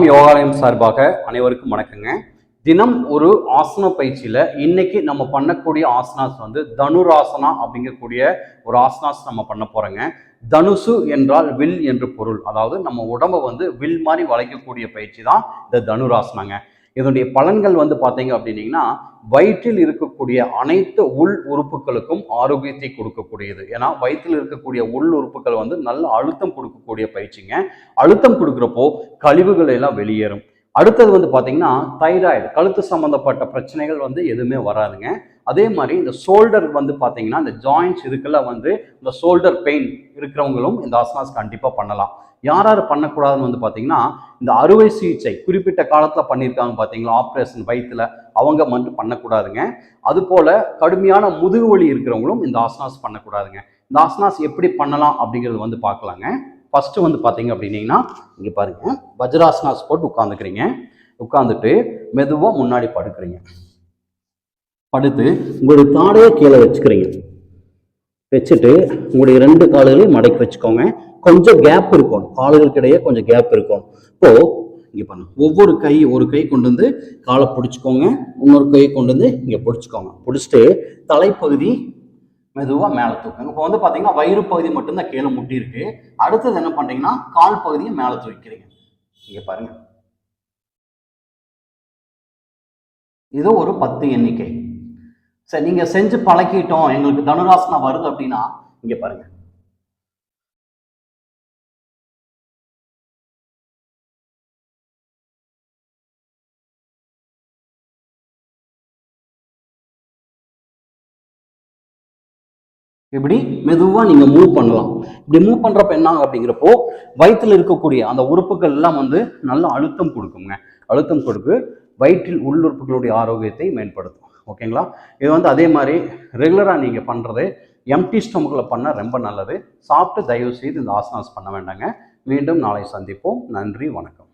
யோகாலயம் சார்பாக அனைவருக்கும் வணக்கங்க. தினம் ஒரு ஆசன பயிற்சியில் இன்னைக்கு நம்ம பண்ணக்கூடிய ஆசனாஸ் வந்து தனுராசனா அப்படிங்கக்கூடிய ஒரு ஆசனாஸ் நம்ம பண்ண போறோங்க. தனுசு என்றால் வில் என்று பொருள். அதாவது நம்ம உடம்பை வந்து வில் மாதிரி வளைக்கக்கூடிய பயிற்சி தான் இந்த தனுராசனாங்க. இதனுடைய பலன்கள் வந்து பார்த்தீங்க அப்படின்னீங்கன்னா, வயிற்றில் இருக்கக்கூடிய அனைத்து உள் உறுப்புகளுக்கும் ஆரோக்கியத்தை கொடுக்கக்கூடியது. ஏன்னா வயிற்றில் இருக்கக்கூடிய உள் உறுப்புகள் வந்து நல்ல அழுத்தம் கொடுக்கக்கூடிய பயிற்சிங்க. அழுத்தம் கொடுக்குறப்போ கழிவுகள் எல்லாம் வெளியேறும். அடுத்தது வந்து பார்த்தீங்கன்னா, தைராய்டு கழுத்து சம்பந்தப்பட்ட பிரச்சனைகள் வந்து எதுவுமே வராதுங்க. அதே மாதிரி இந்த ஷோல்டர் வந்து பார்த்தீங்கன்னா, இந்த ஜாயின்ட்ஸ் இதுக்கெல்லாம் வந்து இந்த ஷோல்டர் பெயின் இருக்கிறவங்களும் இந்த ஆசனாஸ் கண்டிப்பாக பண்ணலாம். யார் யார் பண்ணக்கூடாதுன்னு வந்து பார்த்தீங்கன்னா, இந்த அறுவை சிகிச்சை குறிப்பிட்ட காலத்தில் பண்ணியிருக்காங்க பார்த்தீங்களா, ஆப்ரேஷன் வயிற்றுல, அவங்க மட்டும் பண்ணக்கூடாதுங்க. அது போல கடுமையான முதுகு வலி இருக்கிறவங்களும் இந்த ஆசனாஸ் பண்ணக்கூடாதுங்க. இந்த ஆசனாஸ் எப்படி பண்ணலாம் அப்படிங்கிறது வந்து பார்க்கலாங்க. ஃபர்ஸ்ட் வந்து பார்த்தீங்க அப்படின்னீங்கன்னா, இங்கே பாருங்க, வஜ்ராசனாஸ் போட்டு உட்காந்துக்கிறீங்க. உட்காந்துட்டு மெதுவாக முன்னாடி படுக்கிறீங்க. படுத்து உங்களுடைய தாடையை கீழே வச்சுக்கிறீங்க. வச்சுட்டு உங்களுடைய 2 கால்களையும் மடக்கி வச்சுக்கோங்க. கொஞ்சம் கேப் இருக்கும், கால்களுக்கு இடையே கொஞ்சம் கேப் இருக்கும். இப்போ இங்கே பண்ணுங்க, ஒவ்வொரு கை ஒரு கை கொண்டு வந்து காலை பிடிச்சிக்கோங்க, இன்னொரு கை கொண்டு வந்து இங்கே பிடிச்சிக்கோங்க. பிடிச்சிட்டு தலைப்பகுதி மெதுவாக மேலே தூக்குங்க. இப்போ வந்து பார்த்தீங்கன்னா வயிறு பகுதி மட்டும்தான் கீழே முட்டி இருக்கு. அடுத்தது என்ன பண்ணுறீங்கன்னா, கால் பகுதியை மேலே தூக்கிறீங்க. இங்கே பாருங்க, இது ஒரு 10 எண்ணிக்கை. சரி, நீங்க செஞ்சு பழக்கிட்டோம், எங்களுக்கு தனுராசனா வருது அப்படின்னா இங்க பாருங்க, இப்படி மெதுவா நீங்க மூவ் பண்ணலாம். இப்படி மூவ் பண்றப்ப என்ன அப்படிங்கிறப்போ வயிற்றுல இருக்கக்கூடிய அந்த உறுப்புகள் எல்லாம் வந்து நல்ல அழுத்தம் கொடுக்குங்க. அழுத்தம் கொடுத்து வயிற்றில் உள்ளுறுப்புகளுடைய ஆரோக்கியத்தை மேம்படுத்தும். ஓகேங்களா? இது வந்து அதே மாதிரி ரெகுலராக நீங்கள் பண்ணுறது எம்டி ஸ்டொமக்கில் பண்ண ரொம்ப நல்லது. சாப்பிட்டு தயவு செய்து இந்த ஆசனாஸ் பண்ண வேண்டாங்க. மீண்டும் நாளை சந்திப்போம். நன்றி, வணக்கம்.